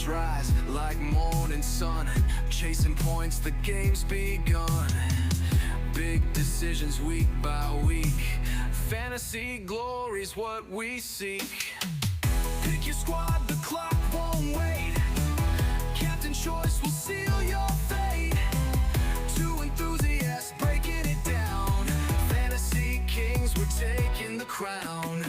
Heroes rise like morning sun, chasing points, the game's begun. Big decisions week by week, fantasy glory's what we seek. Pick your squad, the clock won't wait. Captain choice will seal your fate. Two enthusiasts breaking it down. Fantasy kings, we're taking the crown.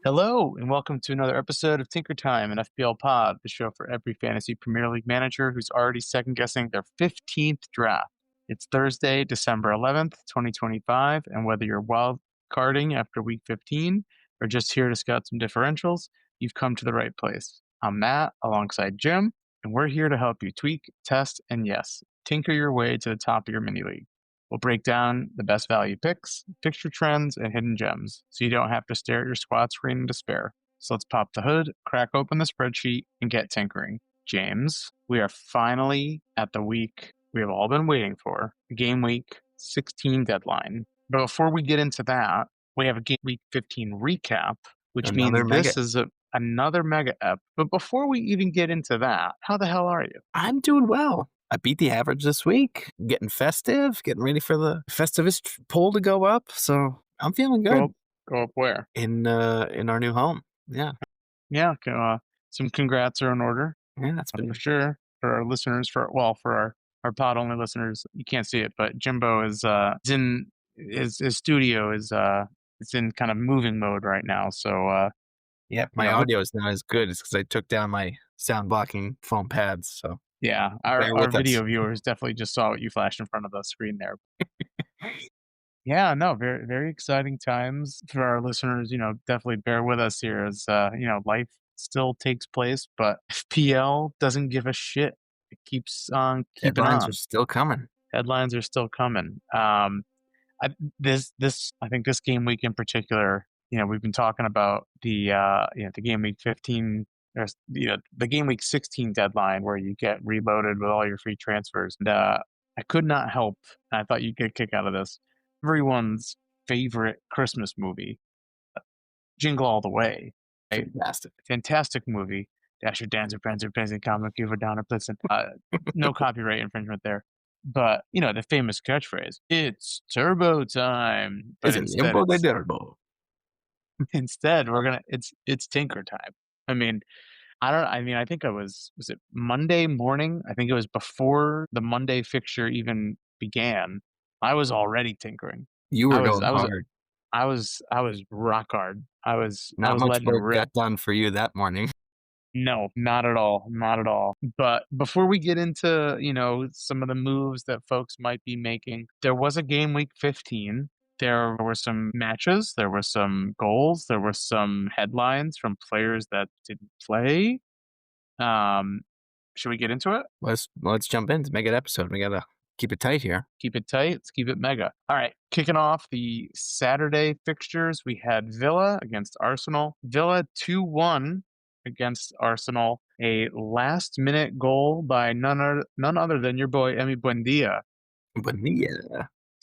Hello, and welcome to another episode of Tinker Time, an FPL pod, the show for every fantasy Premier League manager who's already second-guessing their 15th draft. It's Thursday, December 11th, 2025, and whether you're wild carding after week 15 or just here to scout some differentials, you've come to the right place. I'm Matt, alongside Jim, and we're here to help you tweak, test, and yes, tinker your way to the top of your mini-league. We'll break down the best value picks, fixture trends, and hidden gems, so you don't have to stare at your squad screen in despair. So let's pop the hood, crack open the spreadsheet, and get tinkering. James, we are finally at the week we have all been waiting for, Game Week 16 deadline. But before we get into that, we have a Game Week 15 recap, which means this is another mega ep. But before we even get into that, how the hell are you? I'm doing well. I beat the average this week, getting festive, getting ready for the Festivus poll to go up. So I'm feeling good. Go up where? In our new home. Yeah. Yeah. Some congrats are in order. Yeah, that's been for sure. For our listeners, for our pod only listeners, you can't see it, but Jimbo is in his studio is it's in kind of moving mode right now. So yeah, my audio is not as good. It's because I took down my sound blocking foam pads. So yeah, our video viewers definitely just saw what you flashed in front of the screen there. Yeah, no, very, very exciting times for our listeners. Definitely bear with us here as, life still takes place, but FPL doesn't give a shit. It keeps on keeping on. Headlines are still coming. Headlines are still coming. I think this game week in particular, we've been talking about the game week 15, or the game week 16 deadline where you get reloaded with all your free transfers. And I could not help, and I thought you'd get a kick out of this, everyone's favorite Christmas movie, Jingle All the Way. Right? Fantastic movie. Dasher, Dancer, Prancer, Pansy, Comic, Giver, Downer, Blitzen. No copyright infringement there. But, the famous catchphrase, it's turbo time. But instead, it's tinker time. I think was it Monday morning? I think it was before the Monday fixture even began. I was already tinkering. You were going hard. I was rock hard. I was much work got done for you that morning. No, not at all. Not at all. But before we get into, some of the moves that folks might be making, there was a game week 15. There were some matches, there were some goals, there were some headlines from players that didn't play. Should we get into it? Let's jump in. It's a mega episode. We gotta keep it tight here. Keep it tight. Let's keep it mega. All right. Kicking off the Saturday fixtures, we had Villa against Arsenal. Villa 2-1 against Arsenal. A last-minute goal by none other than your boy Emi Buendia.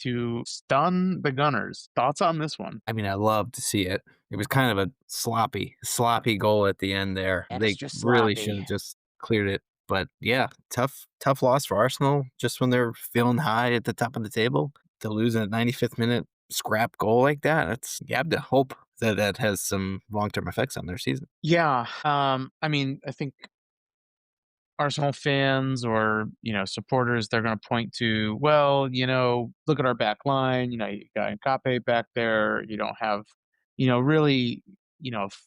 To stun the Gunners. Thoughts on this one? I love to see it. It was kind of a sloppy goal at the end there. They really should have just cleared it. But yeah, tough loss for Arsenal just when they're feeling high at the top of the table. To lose a 95th minute scrap goal like that, you have to hope that has some long-term effects on their season. Yeah. I think Arsenal fans or, supporters, they're going to point to, well, look at our back line. You got Nkape back there. You don't have, really,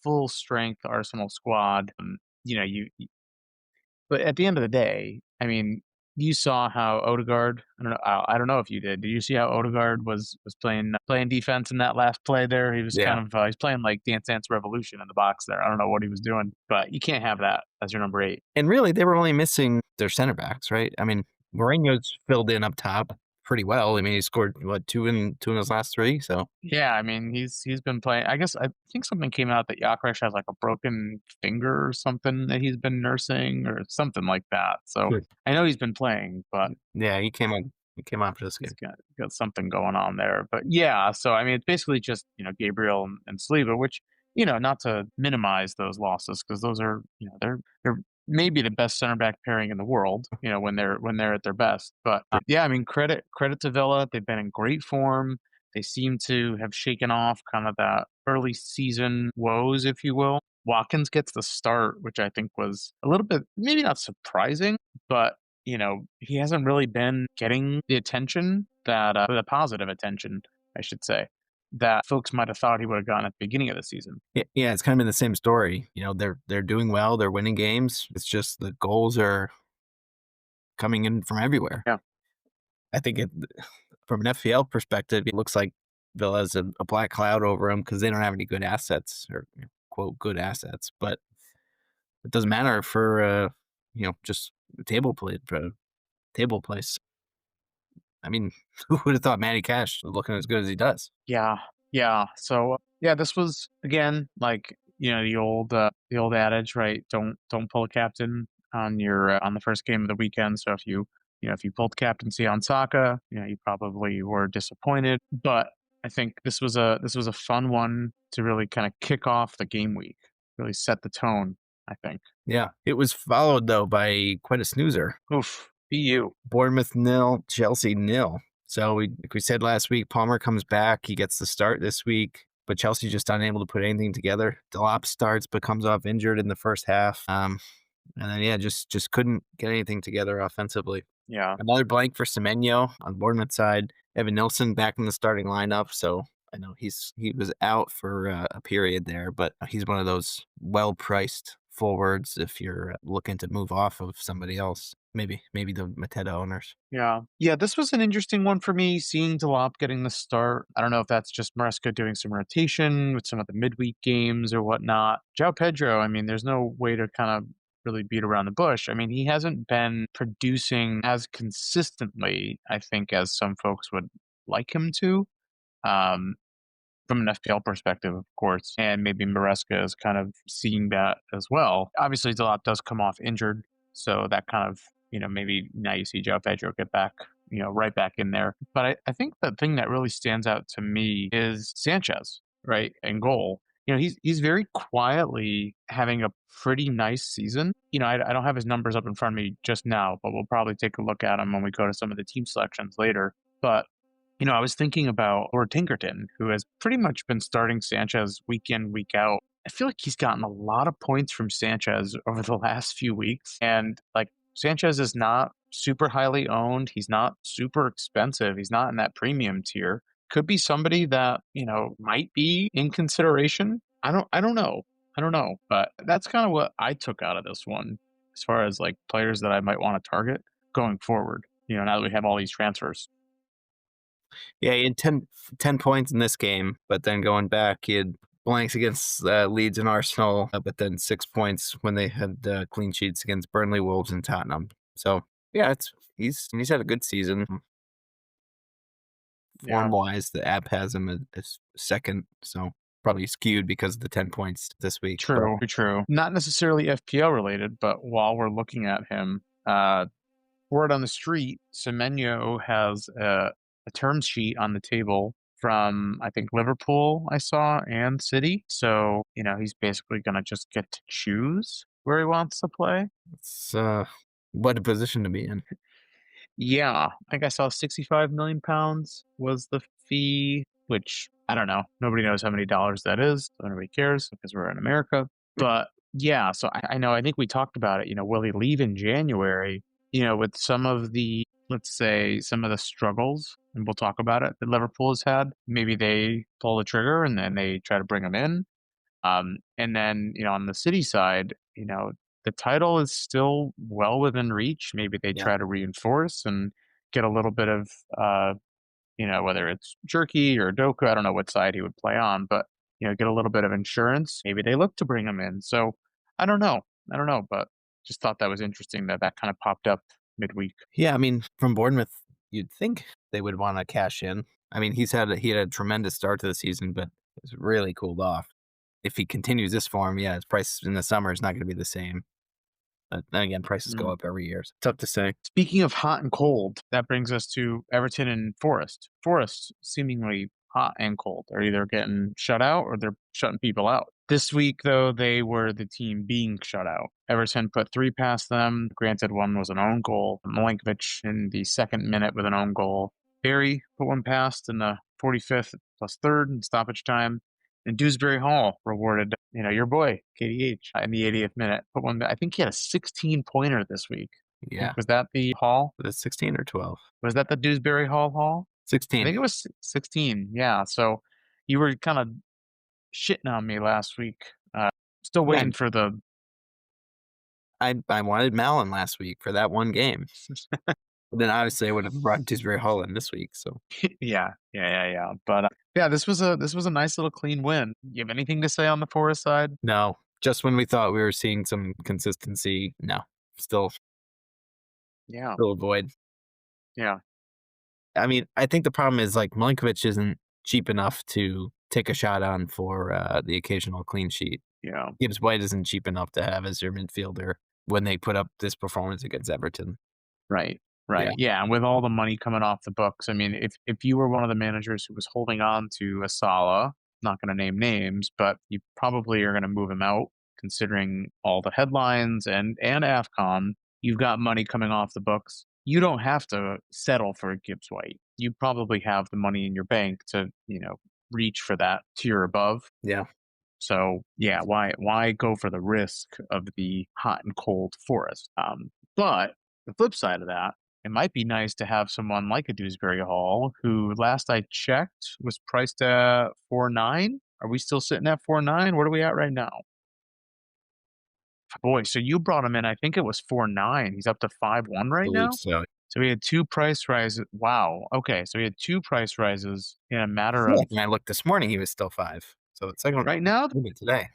full strength Arsenal squad. But at the end of the day, you saw how Odegaard, I don't know if you did. Did you see how Odegaard was playing defense in that last play there? He was he's playing like Dance Dance Revolution in the box there. I don't know what he was doing, but you can't have that as your number 8. And really, they were only missing their center backs, right? Mourinho's filled in up top pretty well. He scored two in his last 3. So yeah, he's been playing. I guess I think something came out that Yakresh has like a broken finger or something that he's been nursing or something like that. So sure. I know he's been playing, but yeah, he came on for this game. He's got something going on there. But yeah, so it's basically just Gabriel and Saliba, which not to minimize those losses because those are, they're maybe the best center back pairing in the world, when they're at their best. But yeah, I mean, credit to Villa. They've been in great form. They seem to have shaken off kind of that early season woes, if you will. Watkins gets the start, which I think was a little bit maybe not surprising, but he hasn't really been getting the attention the positive attention, I should say, that folks might have thought he would have gotten at the beginning of the season. Yeah, it's kind of been the same story. They're doing well, they're winning games. It's just the goals are coming in from everywhere. Yeah. I think from an FPL perspective, it looks like Villa has a black cloud over them because they don't have any good assets or quote good assets. But it doesn't matter for just table place. I mean, who would have thought Matty Cash was looking as good as he does? Yeah. Yeah. So yeah, this was again like the old adage, right? Don't pull a captain on your on the first game of the weekend. So if you pulled captaincy on Saka, you probably were disappointed. But I think this was a fun one to really kind of kick off the game week, really set the tone, I think. Yeah, it was followed though by quite a snoozer. Oof, BU. Bournemouth 0, Chelsea 0. So like we said last week, Palmer comes back. He gets the start this week, but Chelsea just unable to put anything together. Delop starts but comes off injured in the first half. And then just couldn't get anything together offensively. Yeah. Another blank for Semenyo on Bournemouth side. Evan Nilsson back in the starting lineup. So I know he was out for a period there, but he's one of those well-priced forwards if you're looking to move off of somebody else. Maybe the Mateta owners. Yeah. Yeah, this was an interesting one for me, seeing Delop getting the start. I don't know if that's just Maresca doing some rotation with some of the midweek games or whatnot. João Pedro, I mean, there's no way to kind of really beat around the bush. I mean, he hasn't been producing as consistently, I think, as some folks would like him to. Um, from an FPL perspective, of course, and maybe Maresca is kind of seeing that as well. Obviously, Delap does come off injured, so that kind of, maybe now you see Joe Pedro get back, right back in there. But I think the thing that really stands out to me is Sanchez, right, and goal. He's very quietly having a pretty nice season. I don't have his numbers up in front of me just now, but we'll probably take a look at him when we go to some of the team selections later. But I was thinking about Lord Tinkerton, who has pretty much been starting Sanchez week in, week out. I feel like he's gotten a lot of points from Sanchez over the last few weeks. And like Sanchez is not super highly owned. He's not super expensive. He's not in that premium tier. Could be somebody that, might be in consideration. I don't know. I don't know. But that's kind of what I took out of this one as far as like players that I might want to target going forward, now that we have all these transfers. Yeah, he had 10 points in this game, but then going back, he had blanks against Leeds and Arsenal, but then 6 points when they had clean sheets against Burnley, Wolves, and Tottenham. So yeah, he's had a good season. Yeah. Form-wise, the app has him as second, so probably skewed because of the 10 points this week. True. Not necessarily FPL related, but while we're looking at him, word on the street, Semenyo has a term sheet on the table from, I think, Liverpool, I saw, and City. So, he's basically going to just get to choose where he wants to play. It's what a position to be in. Yeah, I think I saw 65 million pounds was the fee, which I don't know. Nobody knows how many dollars that is. So nobody cares because we're in America. But yeah, so I know, I think we talked about it. Will he leave in January? With some of the, let's say, some of the struggles, and we'll talk about it, that Liverpool has had. Maybe they pull the trigger and then they try to bring him in. And then, on the City side, the title is still well within reach. Maybe they try to reinforce and get a little bit of, whether it's Jerky or Doku, I don't know what side he would play on, but, get a little bit of insurance. Maybe they look to bring him in. So I don't know, but just thought that was interesting that kind of popped up midweek. Yeah, I mean, from Bournemouth, you'd think they would want to cash in. I mean, he had a tremendous start to the season, but it's really cooled off. If he continues this form, yeah, his price in the summer is not going to be the same. But then again, prices go up every year. So tough to say. Speaking of hot and cold, that brings us to Everton and Forest. Forest seemingly hot and cold. They're either getting shut out or they're shutting people out. This week, though, they were the team being shut out. Everton put 3 past them. Granted, one was an own goal. Milinkovic in the second minute with an own goal. Barry put one past in the 45th plus third in stoppage time. And Dewsbury Hall rewarded, your boy, KDH, in the 80th minute. Put one. I think he had a 16-pointer this week. Yeah. Was that the Hall? Was it 16 or 12? Was that the Dewsbury Hall? 16. I think it was 16. Yeah. So you were kind of shitting on me last week. Still waiting for the. I wanted Malin last week for that one game. But then obviously I would have brought Dewsbury Hall in this week. So yeah. But this was a nice little clean win. You have anything to say on the Forest side? no, just when we thought we were seeing some consistency, no, still a void. Yeah. I mean, I think the problem is like Milinkovic isn't cheap enough to take a shot on for the occasional clean sheet. Yeah. Gibbs White isn't cheap enough to have as your midfielder when they put up this performance against Everton. Right. Yeah. And with all the money coming off the books, I mean, if you were one of the managers who was holding on to Asala, not going to name names, but you probably are going to move him out considering all the headlines and AFCON. You've got money coming off the books. You don't have to settle for Gibbs White. You probably have the money in your bank to, reach for that tier above. Yeah. So yeah, why go for the risk of the hot and cold Forest? But the flip side of that, it might be nice to have someone like a Dewsbury Hall, who last I checked was priced at 4.9. Are we still sitting at 4.9? What are we at right now? Boy, so you brought him in. I think it was 4.9. He's up to 5.1 right now. So we had 2 price rises. Wow. Okay, so we had 2 price rises in a matter of. When I looked this morning, he was still 5. So it's like right now. Today.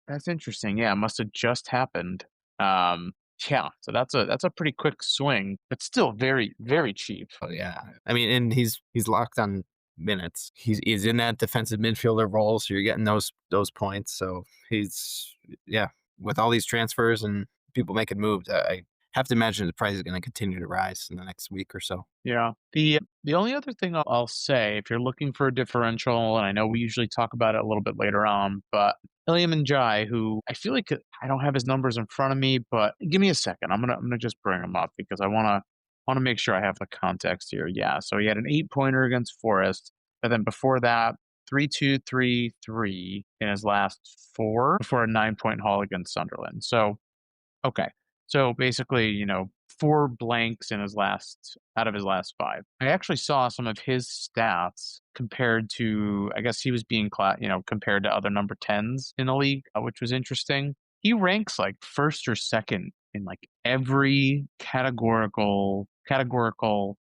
That's interesting. Yeah, it must have just happened. Yeah, so that's a pretty quick swing, but still very, very cheap. Oh yeah, I mean, and he's locked on minutes. He's in that defensive midfielder role, so you're getting those points. So he's with all these transfers and people making moves, I have to imagine the price is going to continue to rise in the next week or so. Yeah. The only other thing I'll say, if you're looking for a differential, and I know we usually talk about it a little bit later on, but Iliam Njai, who I feel like I don't have his numbers in front of me, but give me a second. I'm gonna just bring him up because I wanna make sure I have the context here. Yeah. So he had an 8-pointer against Forest, but then before that, 3-2, 3-3 in his last 4 before a 9-point haul against Sunderland. So okay. So basically, 4 blanks in out of his last 5. I actually saw some of his stats compared to, I guess he was being compared to other number 10s in the league, which was interesting. He ranks like first or second in like every categorical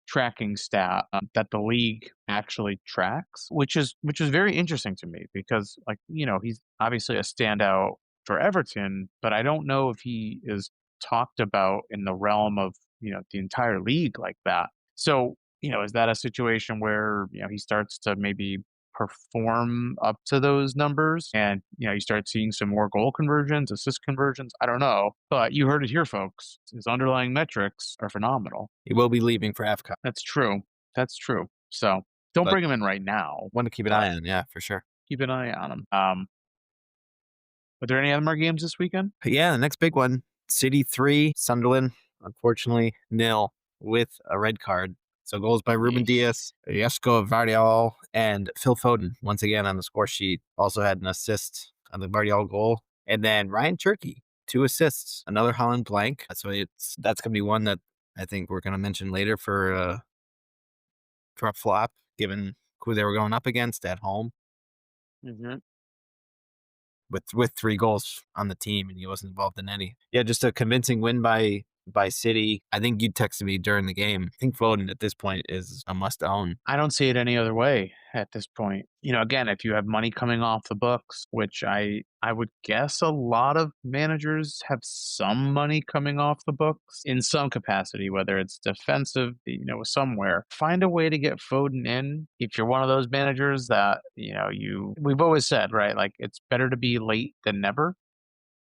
tracking stat that the league actually tracks, which is very interesting to me because he's obviously a standout for Everton, but I don't know if he is talked about in the realm of the entire league like that. So is that a situation where he starts to maybe perform up to those numbers and you start seeing some more goal conversions, assist conversions? I don't know, but you heard it here, folks. His underlying metrics are phenomenal. He will be leaving for AFCON. That's true. So don't bring him in right now. Want to keep an eye on, yeah, for sure. Keep an eye on him. Are there any other more games this weekend? Yeah, the next big one. City 3, Sunderland, unfortunately, 0 with a red card. So goals by Ruben Dias, Jesko Vardiol, and Phil Foden, once again on the score sheet, also had an assist on the Vardiol goal. And then Ryan Turkey, 2 assists, another Holland blank. So that's going to be one that I think we're going to mention later for a flop, given who they were going up against at home. Mm-hmm. With 3 goals on the team, and he wasn't involved in any. Yeah, just a convincing win by City. I think you texted me during the game. I think Foden at this point is a must own. I don't see it any other way at this point. Again, if you have money coming off the books, which I would guess a lot of managers have some money coming off the books in some capacity, whether it's defensive, somewhere. Find a way to get Foden in. If you're one of those managers that, we've always said, right? Like it's better to be late than never.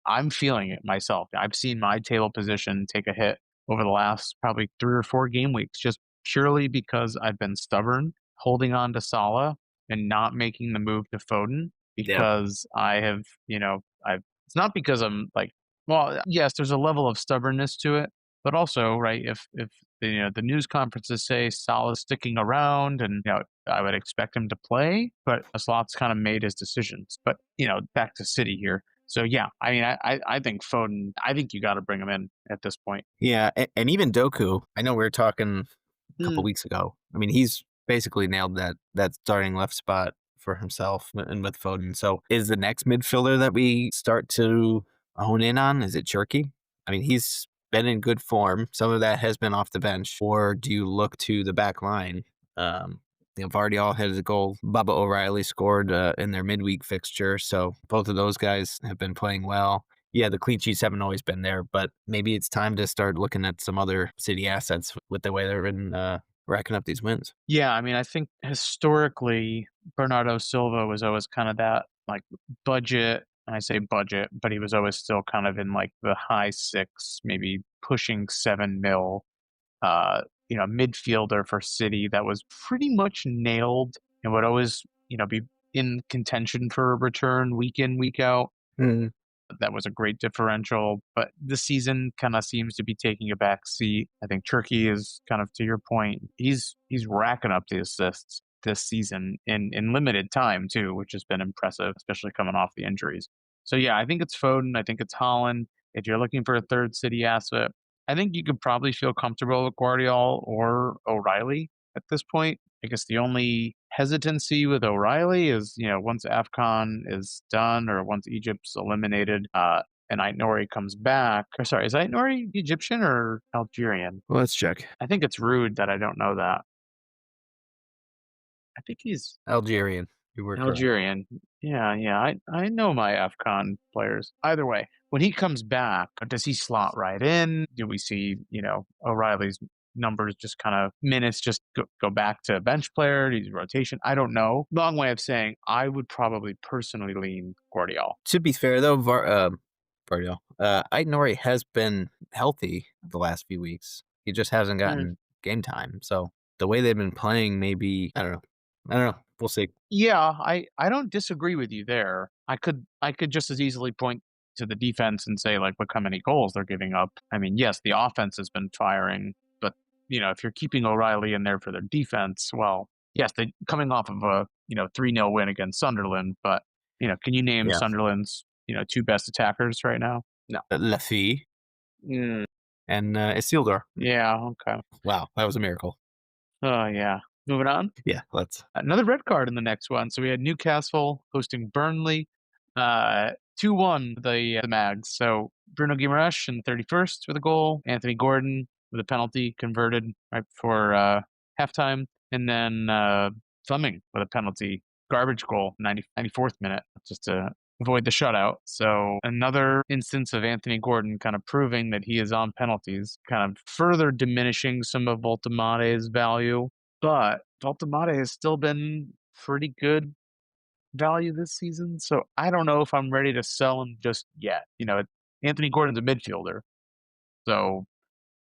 I'm feeling it myself. I've seen my table position take a hit over the last probably 3 or 4 game weeks, just purely because I've been stubborn, holding on to Salah and not making the move to Foden. Yep. because I have, it's not because I'm like, well, yes, there's a level of stubbornness to it, but also, right, if the news conferences say Salah's sticking around, and I would expect him to play, but Slot's kind of made his decisions. But back to City here. So yeah, I mean, I think Foden. I think you got to bring him in at this point. Yeah, and even Doku. I know we were talking a couple Mm. weeks ago. I mean, he's basically nailed that starting left spot for himself and with Foden. So, is the next midfielder that we start to hone in on? Is it Cherky? I mean, he's been in good form. Some of that has been off the bench. Or do you look to the back line? Um, Vardiol had a goal. Bubba O'Reilly scored in their midweek fixture. So both of those guys have been playing well. Yeah, the clean sheets haven't always been there, but maybe it's time to start looking at some other City assets with the way they've been racking up these wins. Yeah, I mean, I think historically Bernardo Silva was always kind of that like budget. And I say budget, but he was always still kind of in like the high six, maybe pushing 7 mil. Midfielder for City that was pretty much nailed and would always, be in contention for a return week in, week out. Mm. That was a great differential, but the season kind of seems to be taking a back seat. I think Turkey is kind of to your point. He's racking up the assists this season in limited time too, which has been impressive, especially coming off the injuries. So yeah, I think it's Foden. I think it's Holland. If you're looking for a third City asset, I think you could probably feel comfortable with Guardiola or O'Reilly at this point. I guess the only hesitancy with O'Reilly is, once AFCON is done or once Egypt's eliminated, and Ait Nouri comes back. Or sorry, is Ait Nouri Egyptian or Algerian? Well, let's check. I think it's rude that I don't know that. I think he's Algerian. You were correct. Algerian. Yeah, yeah. I know my AFCON players. Either way, when he comes back, does he slot right in? Do we see, O'Reilly's numbers just kind of minutes just go back to bench player? He's rotation. I don't know. Long way of saying I would probably personally lean Guardiola. To be fair, though, Vardiol, Ait Nouri has been healthy the last few weeks. He just hasn't gotten game time. So the way they've been playing, maybe I don't know. We'll see. Yeah, I don't disagree with you there. I could just as easily point to the defense and say like look how many goals they're giving up. I mean, yes, the offense has been firing, but if you're keeping O'Reilly in there for their defense, well, yes, they coming off of a 3-0 win against Sunderland, but can you name Sunderland's two best attackers right now? No. Lafi Mm, and Isildur. yeah, okay. Wow, that was a miracle. Oh yeah. Moving on. Yeah, let's. Another red card in the next one. So we had Newcastle hosting Burnley, 2-1 the Mags. So Bruno Guimaraes in the 31st with a goal, Anthony Gordon with a penalty converted right before halftime, and then Fleming with a penalty, garbage goal, 94th minute, just to avoid the shutout. So another instance of Anthony Gordon kind of proving that he is on penalties, kind of further diminishing some of Voltemade's value. But Voltemade has still been pretty good value this season, so I don't know if I'm ready to sell him just yet. Anthony Gordon's a midfielder, so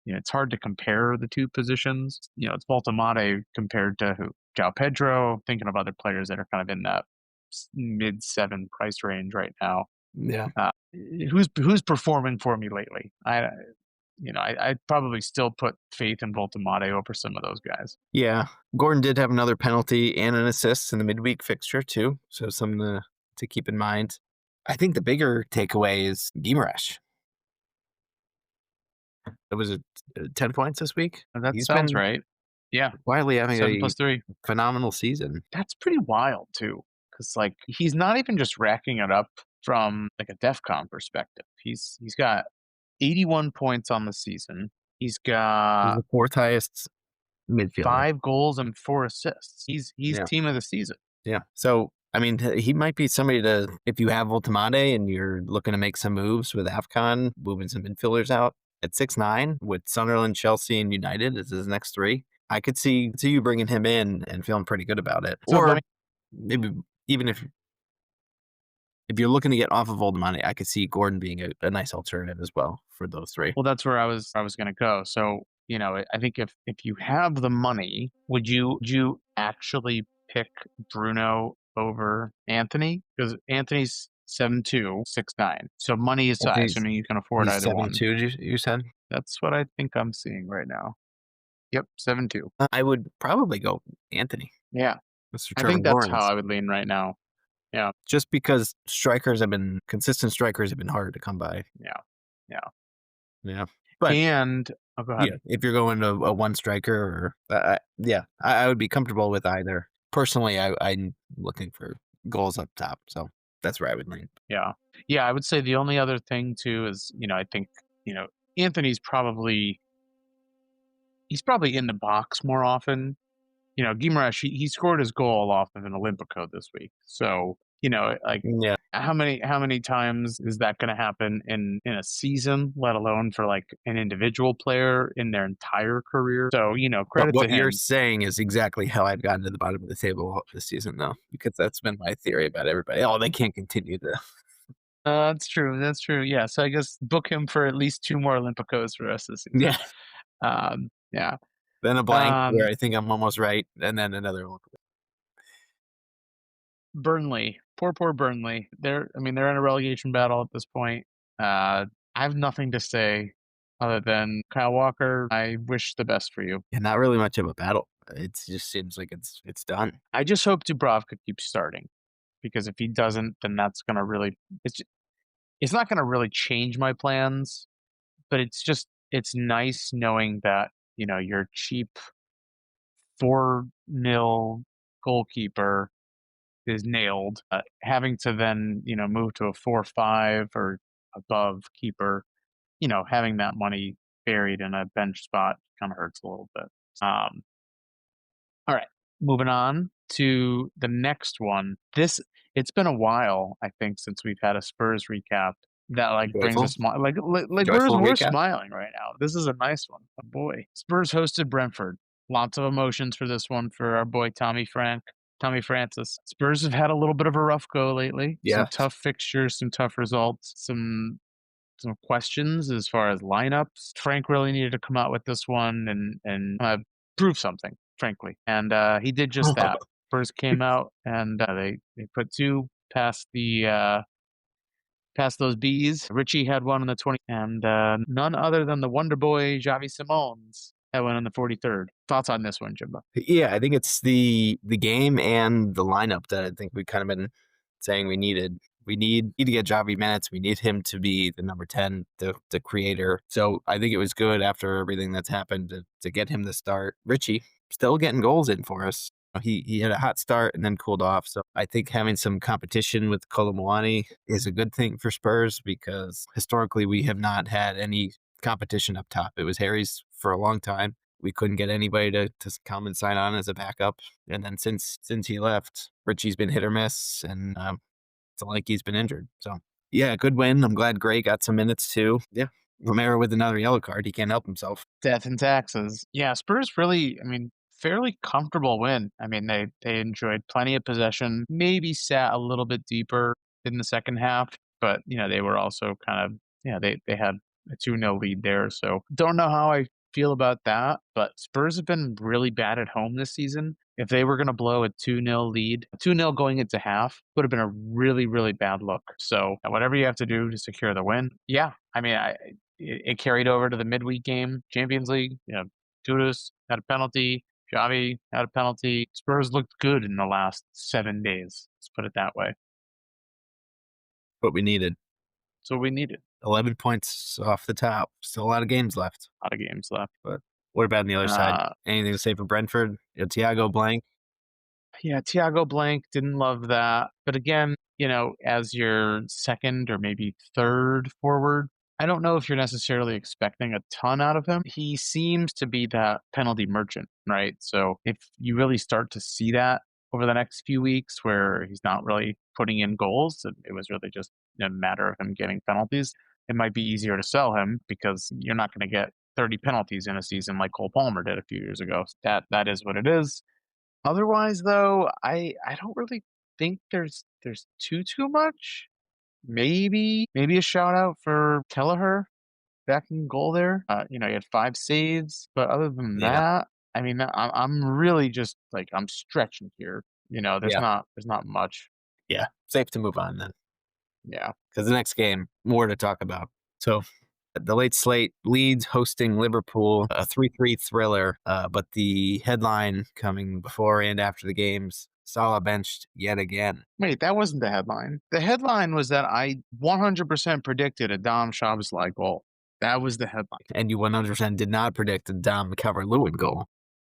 it's hard to compare the two positions. It's Voltemade compared to who? João Pedro. Thinking of other players that are kind of in that mid-7 price range right now. Yeah. Who's performing for me lately? I'd probably still put faith in Voltemade over some of those guys. Yeah. Gordon did have another penalty and an assist in the midweek fixture, too. So something to keep in mind. I think the bigger takeaway is Guimaraes. It was 10 points this week. That sounds right. Yeah. Quietly having 7+3. Phenomenal season. That's pretty wild, too. Because, he's not even just racking it up from, a DEFCON perspective. He's got 81 points on the season. He's got the fourth highest midfielder. 5 goals and 4 assists. He's team of the season. Yeah. So, I mean, he might be somebody to, if you have Voltemade and you're looking to make some moves with AFCON, moving some midfielders out at 6'9", with Sunderland, Chelsea, and United as his next 3. I could see you bringing him in and feeling pretty good about it. So or maybe even if you're looking to get off of Voltemade, I could see Gordon being a nice alternative as well for those 3. Well, that's where I was going to go. So, I think if you have the money, would you actually pick Bruno over Anthony because Anthony's 7'2", 6'9". So money aside, He's assuming you can afford he's either one. 7'2", you said? That's what I think I'm seeing right now. Yep, 7'2". I would probably go Anthony. Yeah, Mr. I Trevor think that's how Lawrence. I would lean right now. Yeah, Just because consistent strikers have been hard to come by. yeah, yeah. Yeah. But And go ahead. yeah, if you're going to a one striker or I would be comfortable with either. Personally, I'm looking for goals up top, so that's where I would lean. Yeah. Yeah, I would say the only other thing too is, I think, Anthony's he's probably in the box more often. Guimaraes, he scored his goal off of an Olympico this week. So, like Yeah. how many times is that going to happen in a season, let alone for like an individual player in their entire career? So, But credit to what you're him. saying is exactly how I've gotten to the bottom of the table this season, though, because that's been my theory about everybody. Oh, they can't continue to. That's true. That's true. Yeah. So I guess book him for at least 2 more Olympicos for the rest of the season. Yeah. Yeah. Then a blank where Um, I think I'm almost right, and then another one. Burnley, poor Burnley. They're in a relegation battle at this point. I have nothing to say other than Kyle Walker. I wish the best for you. Yeah, not really much of a battle. It just seems like it's done. I just hope Dubravka keeps starting because if he doesn't, then that's gonna really it's not gonna really change my plans. But it's nice knowing that your cheap 4-0 goalkeeper is nailed. Having to then, move to a 4-5 or above keeper, having that money buried in a bench spot kind of hurts a little bit. All right, moving on to the next one. It's been a while, I think, since we've had a Spurs recap that brings Joyful, a smile. Like joyful we're recap. smiling right now. This is a nice one. Oh boy, Spurs hosted Brentford. Lots of emotions for this one for our boy Tommy Francis. Spurs have had a little bit of a rough go lately. Yeah. Some tough fixtures, some tough results, some questions as far as lineups. Frank really needed to come out with this one and prove something, frankly, and he did just that. Spurs came out and they put 2 past past those Bs. Richie had one in the 20, and none other than the Wonder Boy Javi Simons had one in the 43rd. Thoughts on this one, Jimbo? Yeah, I think it's the game and the lineup that I think we kind of been saying we needed. We need to get Javi minutes. We need him to be the number 10, the creator. So I think it was good after everything that's happened to get him to start. Richie still getting goals in for us. He had a hot start and then cooled off. So I think having some competition with Kolomwani is a good thing for Spurs because historically we have not had any competition up top. It was Harry's for a long time. We couldn't get anybody to come and sign on as a backup. And then since he left, Richie's been hit or miss, and it's like he's been injured. So yeah, good win. I'm glad Gray got some minutes too. Yeah. Romero with another yellow card. He can't help himself. Death and taxes. Yeah, Spurs really, fairly comfortable win. They enjoyed plenty of possession, maybe sat a little bit deeper in the second half, but they were also kind of they had a 2-0 lead there. So don't know how I feel about that, but Spurs have been really bad at home this season. If they were going to blow a 2-0 lead, 2-0 going into half would have been a really, really bad look. So whatever you have to do to secure the win. Yeah, it carried over to the midweek game, Champions League. Kudus had a penalty. Xavi had a penalty. Spurs looked good in the last 7 days. Let's put it that way. What we needed. That's what we needed. 11 points off the top. Still a lot of games left. A lot of games left. But what about on the other side? Anything to say for Brentford? Thiago blank. Yeah, Thiago blank. Didn't love that. But again, as your second or maybe third forward, I don't know if you're necessarily expecting a ton out of him. He seems to be that penalty merchant, right? So if you really start to see that over the next few weeks where he's not really putting in goals, it was really just a matter of him getting penalties, it might be easier to sell him because you're not going to get 30 penalties in a season like Cole Palmer did a few years ago. That is what it is. Otherwise, though, I don't really think there's too much. Maybe a shout out for Kelleher back in goal there. He had 5 saves, but other than Yeah. that, I'm really just I'm stretching here. There's Yeah. not much. Yeah. Safe to move on then. Yeah. Because the next game, more to talk about. So the late slate Leeds hosting Liverpool, a 3-3 thriller. But the headline coming before and after the games, Salah benched yet again. Wait, that wasn't the headline. The headline was that I 100% predicted a Dom Szoboszlai goal. That was the headline. And you 100% did not predict a Dom Calvert-Lewin goal.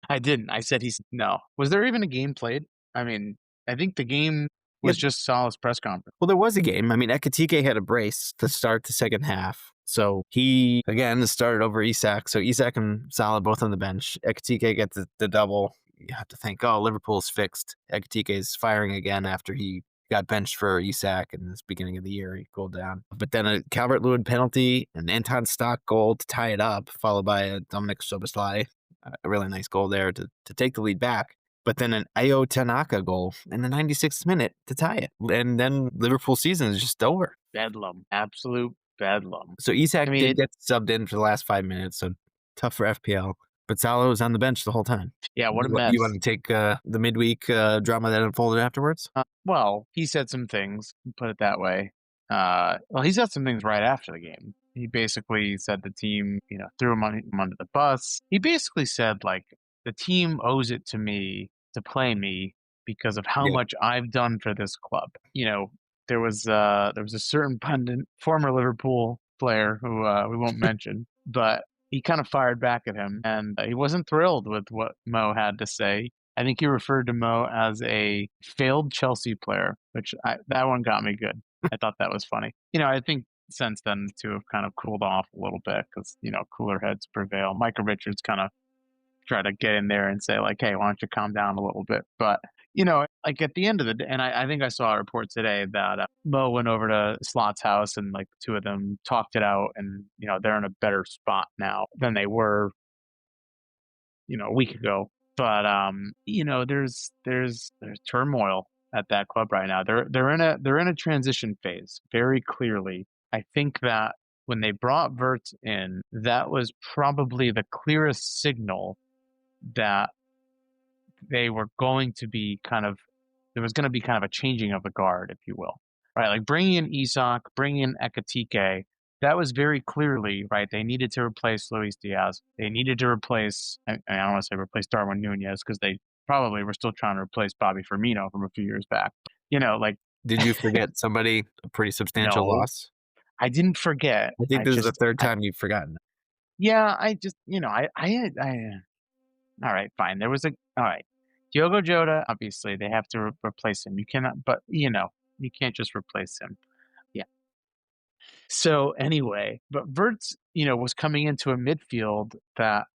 I didn't. I said no. Was there even a game played? I mean, I think the game was just Salah's press conference. Well, there was a game. I mean, Ekitike had a brace to start the second half. So he, again, started over Isak. So Isak and Salah both on the bench. Ekitike gets the double. You have to think, oh, Liverpool's fixed. Ekitike is firing again after he got benched for Isak in this beginning of the year. He cooled down. But then a Calvert-Lewin penalty, an Anton Stock goal to tie it up, followed by a Dominic Szoboszlai. A really nice goal there to take the lead back. But then an Ayo Tanaka goal in the 96th minute to tie it. And then Liverpool's season is just over. Bedlam. Absolute bedlam. So Isak did get subbed in for the last 5 minutes, so tough for FPL. But Salah was on the bench the whole time. Yeah, what a mess. You want to take the midweek drama that unfolded afterwards? Well, he said some things, put it that way. Well, he said some things right after the game. He basically said the team, threw him under the bus. He basically said, like, the team owes it to me to play me because of how much I've done for this club. There was a certain pundit, former Liverpool player who we won't mention, but he kind of fired back at him, and he wasn't thrilled with what Mo had to say. I think he referred to Mo as a failed Chelsea player, which that one got me good. I thought that was funny. I think since then the two have kind of cooled off a little bit because, cooler heads prevail. Micah Richards kind of tried to get in there and say, like, hey, why don't you calm down a little bit? But, like at the end of the day, and I think I saw a report today that Mo went over to Slot's house and like the two of them talked it out, and, they're in a better spot now than they were, a week ago. But there's turmoil at that club right now. They're in a transition phase very clearly. I think that when they brought Wirtz in, that was probably the clearest signal that they were going to be there was going to be kind of a changing of the guard, if you will, right? Like bringing in Isak, bringing in Ekitike, that was very clearly, right, they needed to replace Luis Diaz. They needed to replace, I don't want to say replace Darwin Nunez, because they probably were still trying to replace Bobby Firmino from a few years back. Did you forget somebody, a pretty substantial loss? I didn't forget. I think this is the third time you've forgotten. Yeah, I just, all right, fine. All right. Diogo Jota, obviously, they have to replace him. You cannot, but, you can't just replace him. Yeah. So, anyway, but Wirtz, was coming into a midfield that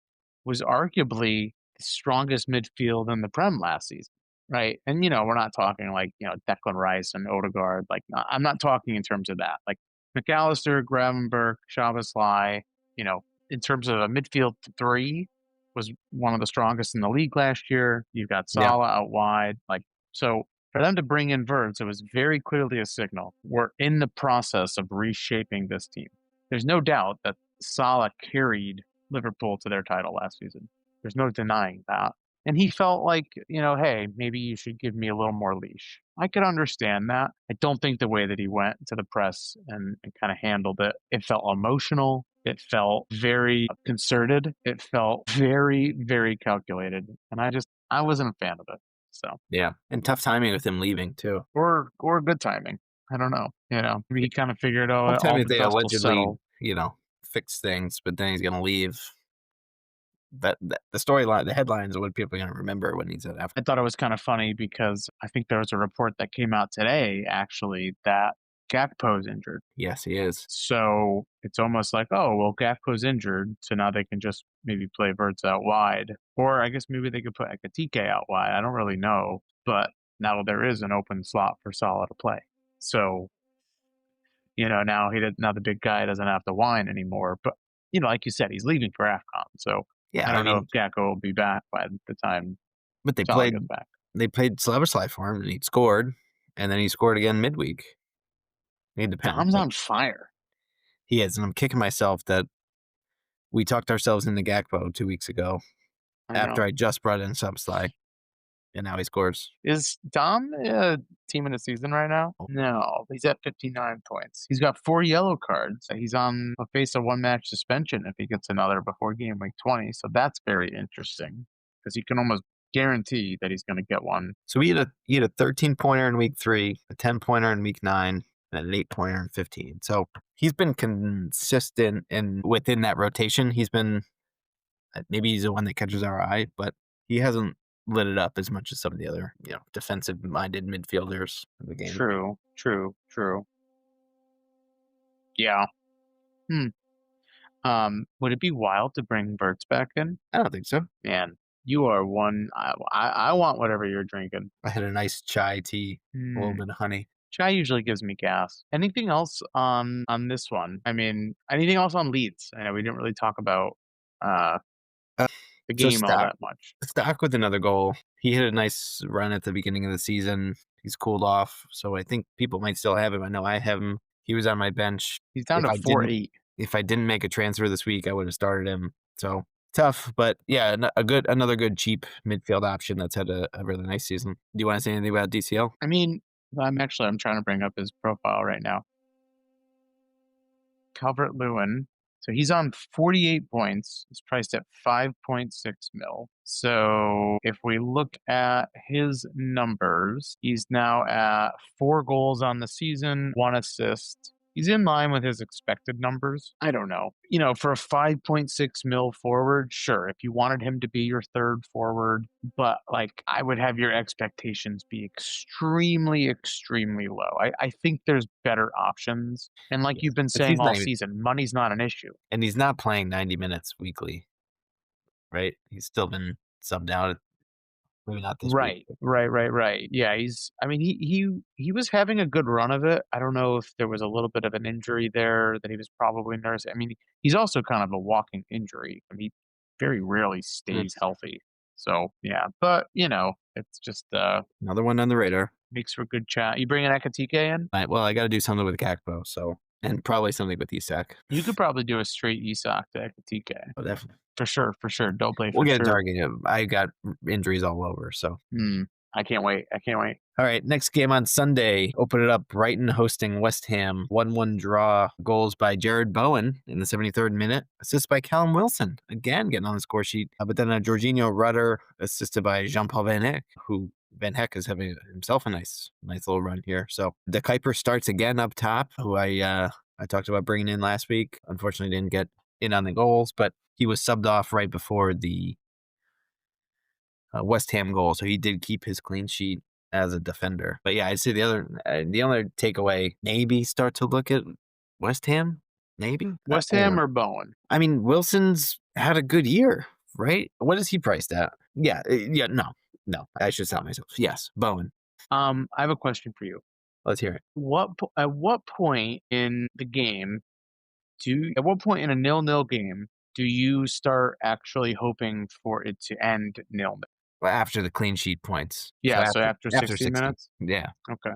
was arguably the strongest midfield in the Prem last season, right? And, we're not talking like, Declan Rice and Odegaard. Like, I'm not talking in terms of that. Like, McAllister, Gravenberch, Szoboszlai, in terms of a midfield three, was one of the strongest in the league last year. You've got Salah out wide. So for them to bring in Wirtz, it was very clearly a signal. We're in the process of reshaping this team. There's no doubt that Salah carried Liverpool to their title last season. There's no denying that. And he felt like, hey, maybe you should give me a little more leash. I could understand that. I don't think the way that he went to the press and kind of handled it felt emotional. It felt very concerted. It felt very, very calculated. And I wasn't a fan of it. So yeah, and tough timing with him leaving too, or good timing. I don't know. Maybe he kind of figured out all the they allegedly, fix things, but then he's gonna leave. That the storyline, the headlines are what people are going to remember when he said after. I thought it was kind of funny because I think there was a report that came out today, actually, that Gakpo's injured. Yes, he is. So it's almost like, oh, well, Gakpo's injured, so now they can just maybe play Wirtz out wide. Or I guess maybe they could put Ekitike out wide. I don't really know. But now there is an open slot for Salah to play. So, now the big guy doesn't have to whine anymore. But, like you said, he's leaving for AFCON. So yeah, I don't know if Gakpo will be back by the time. But they played Szoboszlai for him, and he scored, and then he scored again midweek. Dom's on fire. He is, and I'm kicking myself that we talked ourselves into Gakpo 2 weeks ago after I just brought in Szoboszlai. and now he scores. Is Dom team of the season right now? No, he's at 59 points. He's got 4 yellow cards. He's on a face of 1-match suspension if he gets another before Gameweek 20. So that's very interesting because he can almost guarantee that he's going to get one. So he had a 13-pointer in week 3, a 10-pointer in week 9, and an 8-pointer in 15. So he's been consistent, and within that rotation, he's been maybe he's the one that catches our eye, but he hasn't lit it up as much as some of the other, defensive-minded midfielders in the game. True. Yeah. Would it be wild to bring Bertz back in? I don't think so. Man, you are one. I want whatever you're drinking. I had a nice chai tea, a little bit of honey. Chai usually gives me gas. Anything else on this one? I mean, anything else on Leeds? I know we didn't really talk about the game all that much. Stock with another goal. He hit a nice run at the beginning of the season. He's cooled off, so I think people might still have him. I know I have him. He was on my bench. He's down to 4-8. If I didn't make a transfer this week, I would have started him. So tough, but yeah, another good cheap midfield option that's had a really nice season. Do you want to say anything about DCL? I mean, I'm trying to bring up his profile right now. Calvert-Lewin. So he's on 48 points. He's priced at 5.6 mil. So if we look at his numbers, he's now at 4 goals on the season, 1 assist. He's in line with his expected numbers. I don't know. For a 5.6 mil forward, sure, if you wanted him to be your third forward, but I would have your expectations be extremely, extremely low. I think there's better options. And you've been saying all season, money's not an issue. And he's not playing 90 minutes weekly, right? He's still been subbed out. Maybe not this week. Right. Yeah, he was having a good run of it. I don't know if there was a little bit of an injury there that he was probably nursing. I mean, he's also kind of a walking injury. I mean, he very rarely stays healthy. So yeah, but it's just another one on the radar. Makes for good chat. You bringing Ekatike in? Well, I got to do something with Gakpo, and probably something with Isak. You could probably do a straight Isak to Ekatike. Oh, definitely. For sure. Don't play. We'll get targeted. I got injuries all over, so. I can't wait. All right, next game on Sunday. Open it up. Brighton hosting West Ham. 1-1 draw. Goals by Jared Bowen in the 73rd minute. Assist by Callum Wilson. Again, getting on the score sheet. But then a Jorginho Rudder assisted by Jean-Paul Van Heck, who Van Heck is having himself a nice little run here. So De Kuiper starts again up top, who I talked about bringing in last week. Unfortunately, didn't get in on the goals, but he was subbed off right before the West Ham goal, so he did keep his clean sheet as a defender. But yeah, I'd say the other takeaway, maybe start to look at West Ham, maybe? West Ham or Bowen? I mean, Wilson's had a good year, right? What is he priced at? Yeah, no, I should stop myself. Yes, Bowen. I have a question for you. Let's hear it. At what point in the game at what point in a 0-0 game do you start actually hoping for it to end 0-0? Well, after the clean sheet points. Yeah, so after 60 minutes? Yeah. Okay.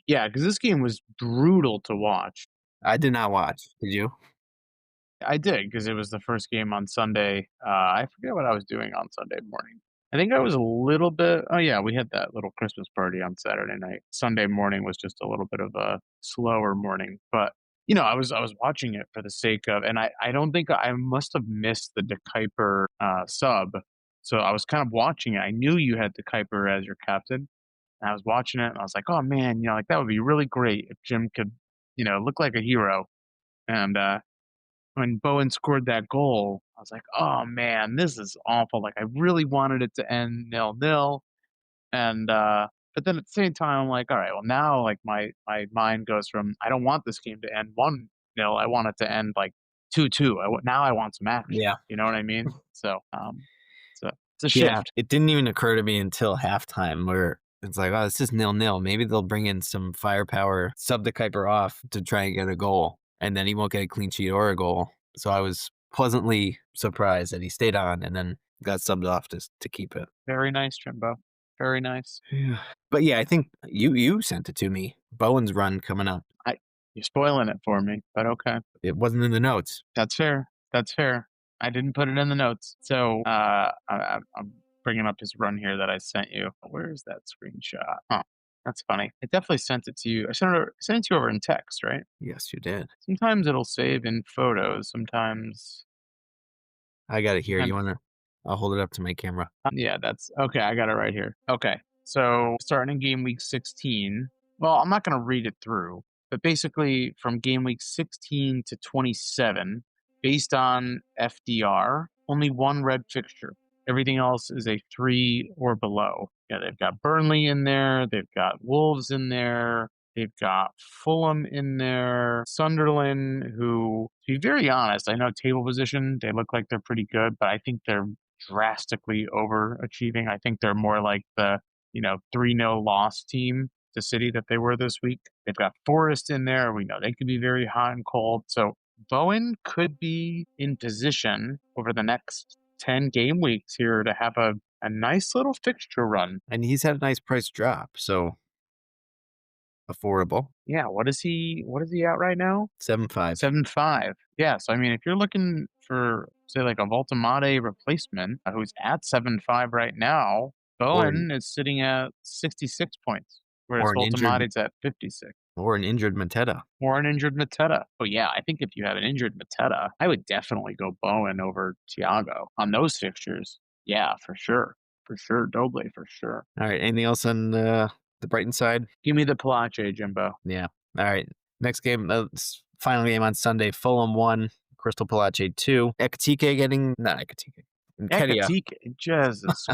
Yeah, because this game was brutal to watch. I did not watch. Did you? I did, because it was the first game on Sunday. I forget what I was doing on Sunday morning. I think I was a little bit. Oh yeah, we had that little Christmas party on Saturday night. Sunday morning was just a little bit of a slower morning, but I was watching it for the sake of, and I don't think I must have missed the De Kuiper sub, so I was kind of watching it. I knew you had De Kuiper as your captain, and I was watching it, and I was like, oh man, that would be really great if Jim could, look like a hero. And when Bowen scored that goal, I was like, oh man, this is awful. I really wanted it to end 0-0. And but then at the same time, I'm like, all right, well now my mind goes from, I don't want this game to end 1-0. I want it to end 2-2. Now I want some action. Yeah. You know what I mean? So it's a shift. Yeah, it didn't even occur to me until halftime where it's like, oh, this is 0-0. Maybe they'll bring in some firepower, sub De Kuiper off to try and get a goal, and then he won't get a clean sheet or a goal. So I was pleasantly surprised that he stayed on and then got subbed off to keep it. Very nice, Jimbo. Very nice. Yeah. But yeah, I think you sent it to me. Bowen's run coming up. You're spoiling it for me, but okay. It wasn't in the notes. That's fair. I didn't put it in the notes. So I'm bringing up his run here that I sent you. Where's that screenshot? Huh. That's funny. I definitely sent it to you. I sent it to you over in text, right? Yes, you did. Sometimes it'll save in photos. Sometimes I got it here. I'm You want to? I'll hold it up to my camera. yeah, that's okay. I got it right here. Okay. So starting in game week 16, well, I'm not going to read it through, but basically from game week 16 to 27, based on FDR, only one red fixture. Everything else is a 3 or below. Yeah, they've got Burnley in there. They've got Wolves in there. They've got Fulham in there, Sunderland, who, to be very honest, I know table position, they look like they're pretty good, but I think they're drastically overachieving. I think they're more like the, 3-0 loss team to City that they were this week. They've got Forest in there. We know they could be very hot and cold. So Bowen could be in position over the next 10 game weeks here to have a nice little fixture run. And he's had a nice price drop, so affordable. Yeah, what is he at right now? 7.5. 7.5. Yeah, so I mean, if you're looking for, say, like a Voltamade replacement who's at 7.5 right now, Bowen is sitting at 66 points, whereas or an injured- Voltamade's at 56. Or an injured Mateta. Or an injured Mateta. Oh yeah, I think if you have an injured Mateta, I would definitely go Bowen over Thiago on those fixtures. Yeah, for sure. For sure. Doble, for sure. All right. Anything else on the Brighton side? Give me the Palace, Jimbo. Yeah. All right. Next game, final game on Sunday. Fulham 1, Crystal Palace 2. Ekatike getting, not Ekatike. Ekatike, Jesus.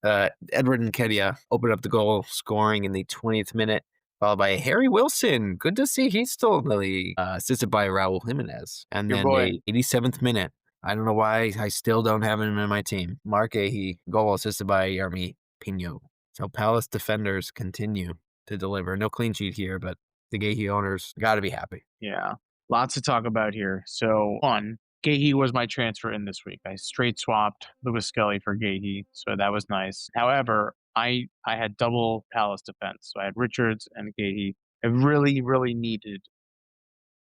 Edward Nketiah opened up the goal scoring in the 20th minute, followed by Harry Wilson. Good to see he's still in the league, assisted by Raul Jimenez. And Your then boy. the 87th minute. I don't know why I still don't have him in my team. Mark Ahe, goal assisted by Yermi Pino. So Palace defenders continue to deliver. No clean sheet here, but the Gahey owners got to be happy. Yeah, lots to talk about here. So, one, Gahey was my transfer in this week. I straight swapped Lewis Skelly for Gahey, so that was nice. However, I had double Palace defense. So I had Richards and Gahey. I really, really needed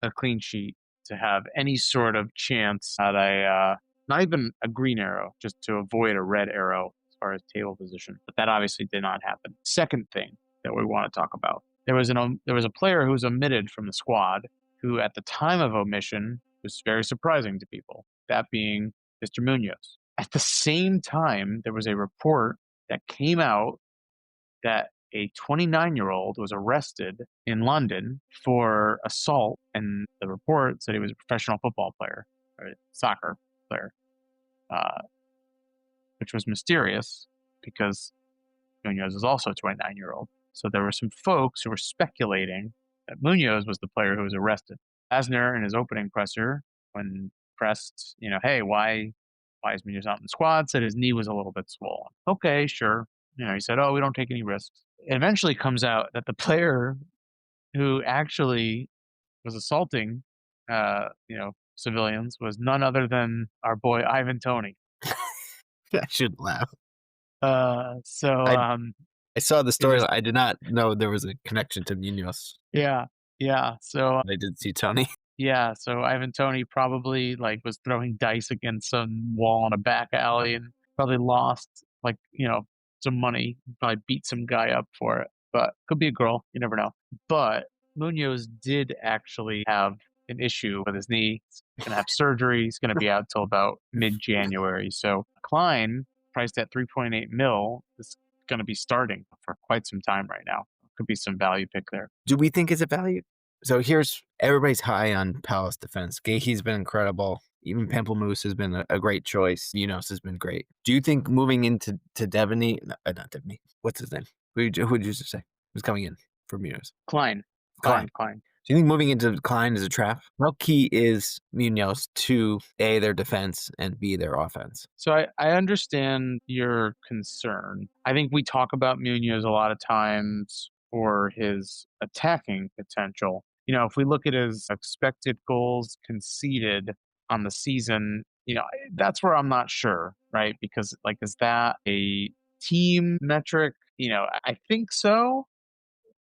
a clean sheet to have any sort of chance at not even a green arrow, just to avoid a red arrow as far as table position. But that obviously did not happen. Second thing that we want to talk about. There was a player who was omitted from the squad who at the time of omission was very surprising to people, that being Mr. Munoz. At the same time, there was a report that came out that a 29-year-old was arrested in London for assault, and the report said he was a professional football player, or soccer player, which was mysterious because Munoz is also a 29-year-old. So there were some folks who were speculating that Munoz was the player who was arrested. Asner, in his opening presser, when pressed, hey, why is Munoz not in the squad, said his knee was a little bit swollen. Okay, sure. He said, we don't take any risks. It eventually comes out that the player who actually was assaulting, civilians was none other than our boy Ivan Toney. I shouldn't laugh. I saw the story. I did not know there was a connection to Munoz. Yeah. So I did see Tony. Yeah, so Ivan Toney probably was throwing dice against some wall in a back alley and probably lost some money. Probably beat some guy up for it, but could be a girl. You never know. But Munoz did actually have an issue with his knee. He's gonna have surgery. He's gonna be out till about mid-January. So Klein, priced at 3.8 mil, is going to be starting for quite some time right now. Could be some value pick there. Do we think it's a value? So everybody's high on Palace defense. Gahey's been incredible. Even Pamplemousse has been a great choice. Munoz has been great. Do you think moving into Devaney, not Devaney, what's his name? Who did you just say? Who's coming in for Munoz? Klein. Do you think moving into Klein is a trap? How key is Munoz to A, their defense, and B, their offense? So I understand your concern. I think we talk about Munoz a lot of times for his attacking potential. If we look at his expected goals conceded on the season, that's where I'm not sure, right? Because is that a team metric? I think so.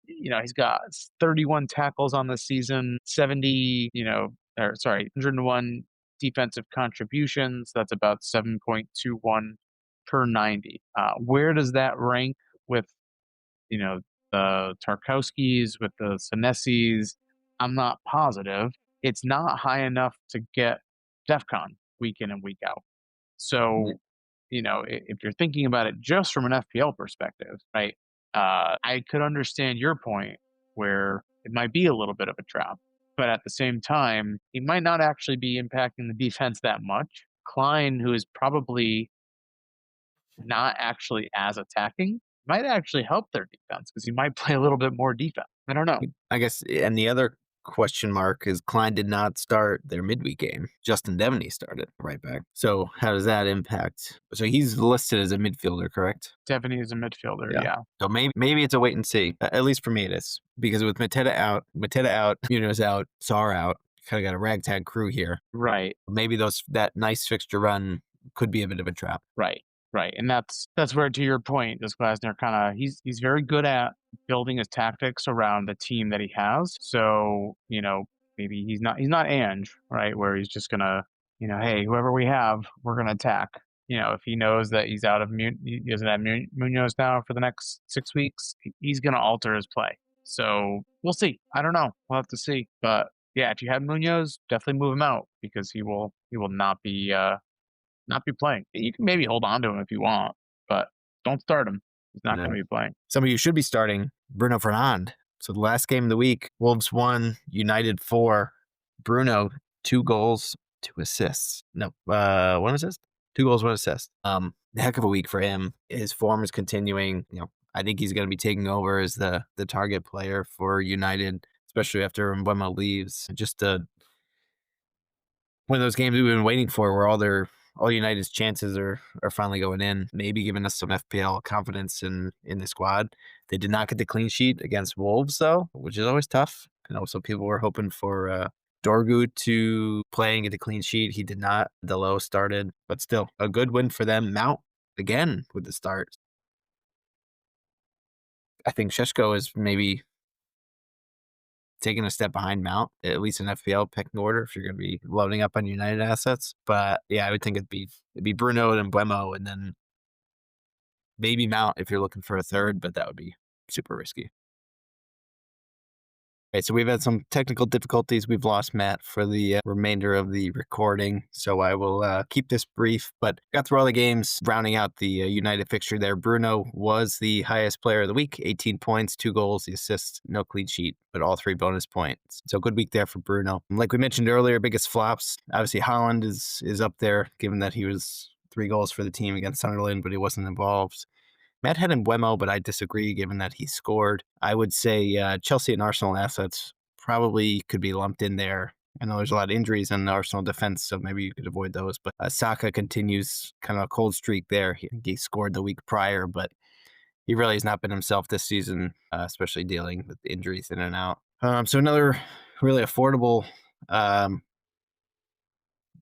He's got 31 tackles on the season, 101 defensive contributions. That's about 7.21 per 90. Where does that rank with, you know, the Tarkowskis, with the Senessis? I'm not positive. It's not high enough to get DEF CON week in and week out. So, if you're thinking about it just from an FPL perspective, right? I could understand your point where it might be a little bit of a trap, but at the same time, he might not actually be impacting the defense that much. Klein, who is probably not actually as attacking, might actually help their defense because he might play a little bit more defense. I don't know. I guess, and the other question mark is Klein did not start their midweek game. Justin Devaney started right back. So how does that impact? So he's listed as a midfielder, correct? Devaney is a midfielder, yeah. So maybe it's a wait and see. At least for me, it is, because with Mateta out, Munoz out, Sar out, kind of got a ragtag crew here. Right. Maybe that nice fixture run could be a bit of a trap. Right. And that's where, to your point, this Glasner kind of he's very good at building his tactics around the team that he has. So, maybe he's not Ange, right? Where he's just gonna, hey, whoever we have, we're gonna attack. If he knows that he's out of he doesn't have Munoz now for the next 6 weeks, he's gonna alter his play. So we'll see. I don't know. We'll have to see. But yeah, if you have Munoz, definitely move him out because he will not be playing. You can maybe hold on to him if you want, but don't start him. He's not going to be playing. Somebody you should be starting, Bruno Fernandes. So the last game of the week, Wolves 1, United 4. Bruno, 2 goals, 2 assists. No, 1 assist? 2 goals, 1 assist. Heck of a week for him. His form is continuing. I think he's going to be taking over as the target player for United, especially after Mbeumo leaves. Just one of those games we've been waiting for, where all United's chances are finally going in, maybe giving us some FPL confidence in the squad. They did not get the clean sheet against Wolves, though, which is always tough. And also people were hoping for Dorgu to play and get a clean sheet. He did not. Delo started, but still a good win for them. Mount, again, with the start. I think Šeško is maybe taking a step behind Mount, at least in FPL pecking order, if you're going to be loading up on United assets. But yeah, I would think it'd be Bruno and Mbeumo, and then maybe Mount if you're looking for a third, but that would be super risky. Okay, so we've had some technical difficulties. We've lost Matt for the remainder of the recording, so I will keep this brief, but got through all the games, rounding out the United fixture there. Bruno was the highest player of the week, 18 points, 2 goals, the assists, no clean sheet, but all 3 bonus points. So good week there for Bruno. Like we mentioned earlier, biggest flops, obviously Haaland is up there, given that he was 3 goals for the team against Sunderland, but he wasn't involved. Matt had Mbeumo, but I disagree given that he scored. I would say Chelsea and Arsenal assets probably could be lumped in there. I know there's a lot of injuries in the Arsenal defense, so maybe you could avoid those. But Saka continues kind of a cold streak there. He scored the week prior, but he really has not been himself this season, especially dealing with injuries in and out. So another really affordable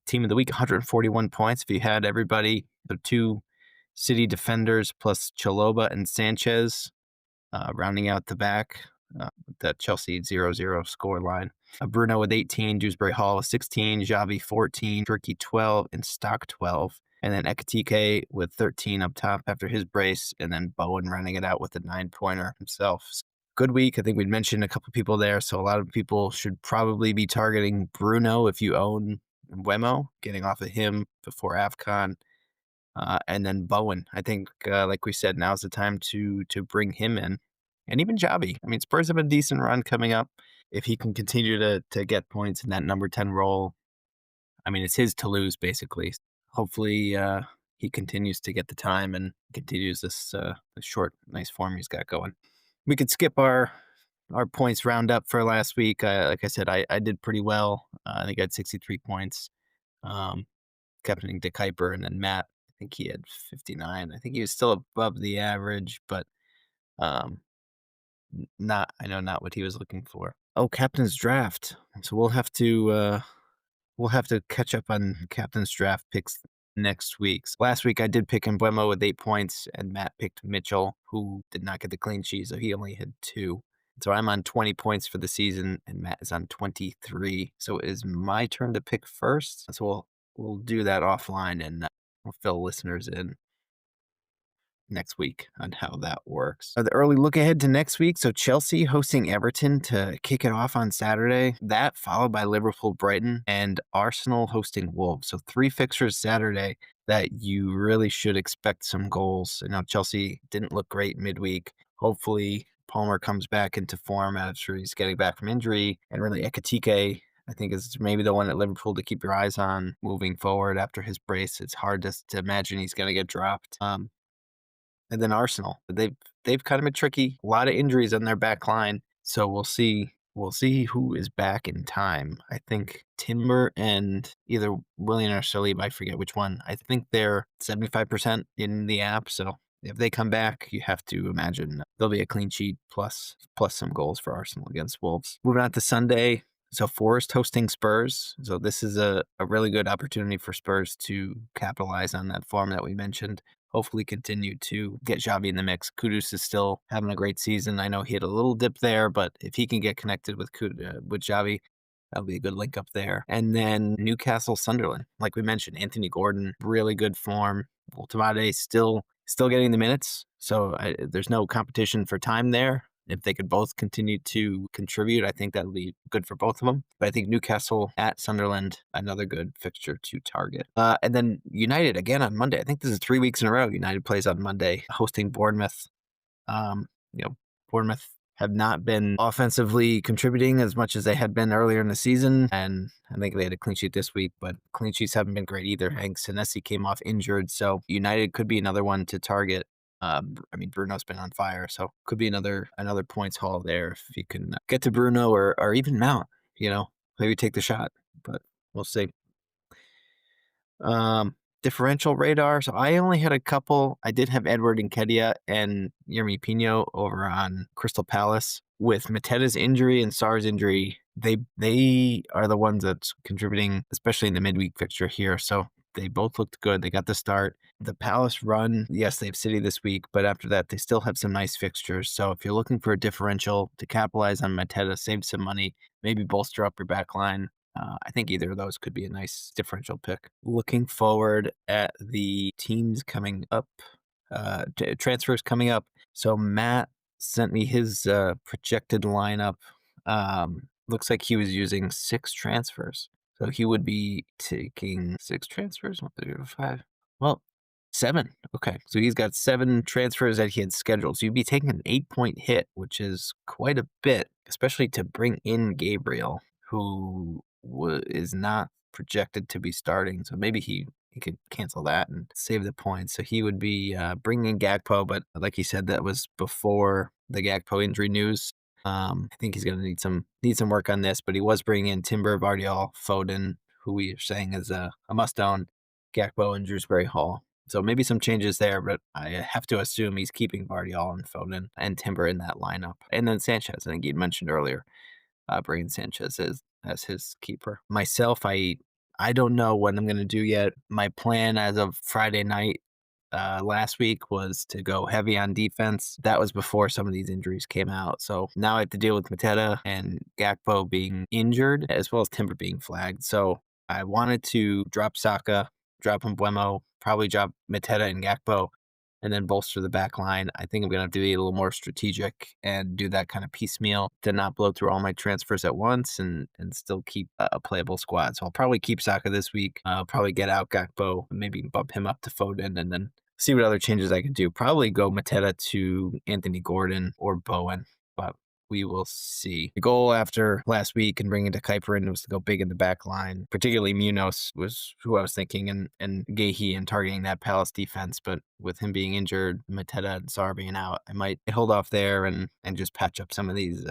team of the week, 141 points. If you had everybody, the 2 City defenders plus Chalobah and Sanchez, rounding out the back, the Chelsea 0-0 score line. Bruno with 18, Dewsbury Hall with 16, Xavi 14, Turkey 12, and Stock 12. And then Ekitike with 13 up top after his brace, and then Bowen running it out with a 9-pointer himself. Good week. I think we'd mentioned a couple people there, so a lot of people should probably be targeting Bruno if you own Mbeumo, getting off of him before AFCON. And then Bowen, I think, like we said, now's the time to bring him in. And even Xavi. I mean, Spurs have a decent run coming up. If he can continue to get points in that number 10 role, I mean, it's his to lose, basically. Hopefully, he continues to get the time and continues this short, nice form he's got going. We could skip our points roundup for last week. Like I said, I did pretty well. I think I had 63 points. Captaining De Kuiper, and then Matt, I think he had 59. I think he was still above the average, but not what he was looking for. Oh, captain's draft. So we'll have to catch up on captain's draft picks next week. Last week I did pick Mbeumo with 8 points, and Matt picked Mitchell, who did not get the clean sheet, so he only had 2. So I'm on 20 points for the season, and Matt is on 23. So it is my turn to pick first. So we'll do that offline, and we'll fill listeners in. next week on how that works. The early look ahead to next week. So Chelsea hosting Everton to kick it off on Saturday. That followed by Liverpool, Brighton, and Arsenal hosting Wolves. So 3 fixtures Saturday that you really should expect some goals. I know Chelsea didn't look great midweek. Hopefully Palmer comes back into form after he's getting back from injury. And really Ekitike, I think, is maybe the one at Liverpool to keep your eyes on moving forward after his brace. It's hard to imagine he's going to get dropped. And then Arsenal, they've kind of been tricky. A lot of injuries on their back line, so we'll see. We'll see who is back in time. I think Timber and either Willian or Saliba, I forget which one. I think they're 75% in the app. So if they come back, you have to imagine there'll be a clean sheet plus some goals for Arsenal against Wolves. Moving on to Sunday. So Forest hosting Spurs. So this is a really good opportunity for Spurs to capitalize on that form that we mentioned. Hopefully continue to get Xavi in the mix. Kudus is still having a great season. I know he had a little dip there, but if he can get connected with Xavi, that'll be a good link up there. And then Newcastle Sunderland, like we mentioned, Anthony Gordon, really good form. Ultimate still getting the minutes, so there's no competition for time there. If they could both continue to contribute, I think that would be good for both of them. But I think Newcastle at Sunderland, another good fixture to target. And then United again on Monday. I think this is 3 weeks in a row. United plays on Monday, hosting Bournemouth. Bournemouth have not been offensively contributing as much as they had been earlier in the season. And I think they had a clean sheet this week, but clean sheets haven't been great either. Hank Senesi came off injured, so United could be another one to target. Bruno's been on fire, so could be another points haul there if you can get to Bruno or even Mount. Maybe take the shot, but we'll see. Differential radar. So I only had a couple. I did have Edward Nketiah and Yermi Pino over on Crystal Palace. With Mateta's injury and Sarr's injury, they are the ones that's contributing, especially in the midweek fixture here. So they both looked good. They got the start. The Palace run, yes, they have City this week, but after that, they still have some nice fixtures. So if you're looking for a differential to capitalize on Mateta, save some money, maybe bolster up your back line, I think either of those could be a nice differential pick. Looking forward at the teams coming up, transfers coming up. So Matt sent me his projected lineup. Looks like he was using 6 transfers. So he would be taking 6 transfers, 1, 3, 5. Well, 7. Okay. So he's got 7 transfers that he had scheduled. So you'd be taking an 8-point hit, which is quite a bit, especially to bring in Gabriel, who is not projected to be starting. So maybe he could cancel that and save the points. So he would be bringing in Gakpo, but like he said, that was before the Gakpo injury news. I think he's going to need some work on this, but he was bringing in Timber, Vardiol, Foden, who we are saying is a must-own, Gakpo, and Shrewsbury Hall. So maybe some changes there, but I have to assume he's keeping Vardiol and Foden and Timber in that lineup. And then Sanchez, I think you'd mentioned earlier, bringing Sanchez as his keeper. Myself, I don't know what I'm going to do yet. My plan as of Friday night last week was to go heavy on defense. That was before some of these injuries came out. So now I have to deal with Mateta and Gakpo being injured, as well as Timber being flagged. So I wanted to drop Saka, drop Mbuemo, probably drop Mateta and Gakpo, and then bolster the back line. I think I'm going to have to be a little more strategic and do that kind of piecemeal to not blow through all my transfers at once and still keep a playable squad. So I'll probably keep Saka this week. I'll probably get out Gakpo, maybe bump him up to Foden, and then see what other changes I could do. Probably go Mateta to Anthony Gordon or Bowen, but we will see. The goal after last week and bringing De Kuiper in was to go big in the back line. Particularly Munoz was who I was thinking, and Gehi and targeting that Palace defense. But with him being injured, Mateta and Sarr being out, I might hold off there and just patch up some of these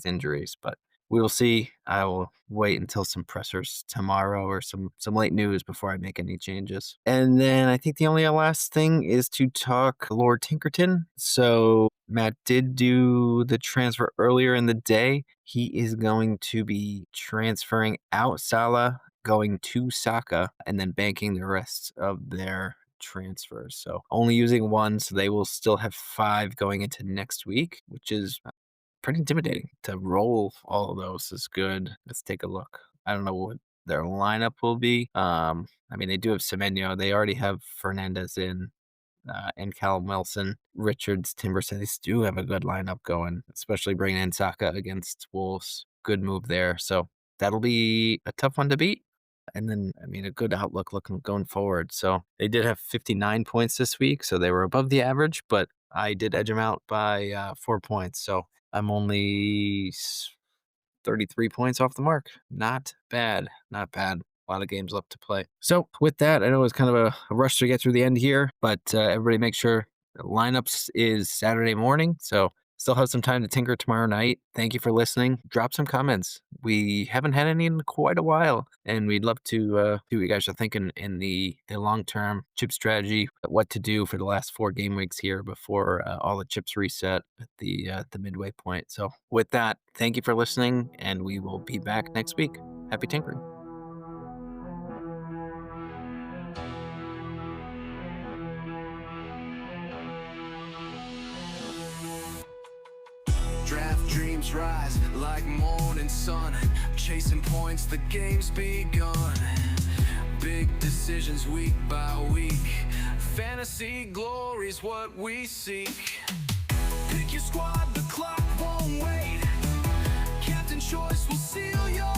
injuries. But we will see. I will wait until some pressers tomorrow or some late news before I make any changes. And then I think the only last thing is to talk Lord Tinkerton. So Matt did do the transfer earlier in the day. He is going to be transferring out Salah, going to Saka, and then banking the rest of their transfers. So only using 1, so they will still have 5 going into next week, which is pretty intimidating. To roll all of those is good. Let's take a look. I don't know what their lineup will be. They do have Semenyo. They already have Fernandes in. and Callum Wilson. Richards, Timber says do have a good lineup going, especially bringing in Saka against Wolves. Good move there. So that'll be a tough one to beat. And then, I mean, a good outlook going forward. So they did have 59 points this week, so they were above the average, but I did edge them out by 4 points. So I'm only 33 points off the mark. Not bad. Not bad. A lot of games left to play. So with that, I know it's kind of a rush to get through the end here, but everybody make sure the lineups is Saturday morning. So still have some time to tinker tomorrow night. Thank you for listening. Drop some comments. We haven't had any in quite a while, and we'd love to see what you guys are thinking in the long-term chip strategy, what to do for the last 4 game weeks here before all the chips reset at the midway point. So with that, thank you for listening, and we will be back next week. Happy tinkering. Draft dreams rise like morning sun, chasing points, the game's begun. Big decisions week by week, fantasy glory's what we seek. Pick your squad, the clock won't wait, captain choice will seal your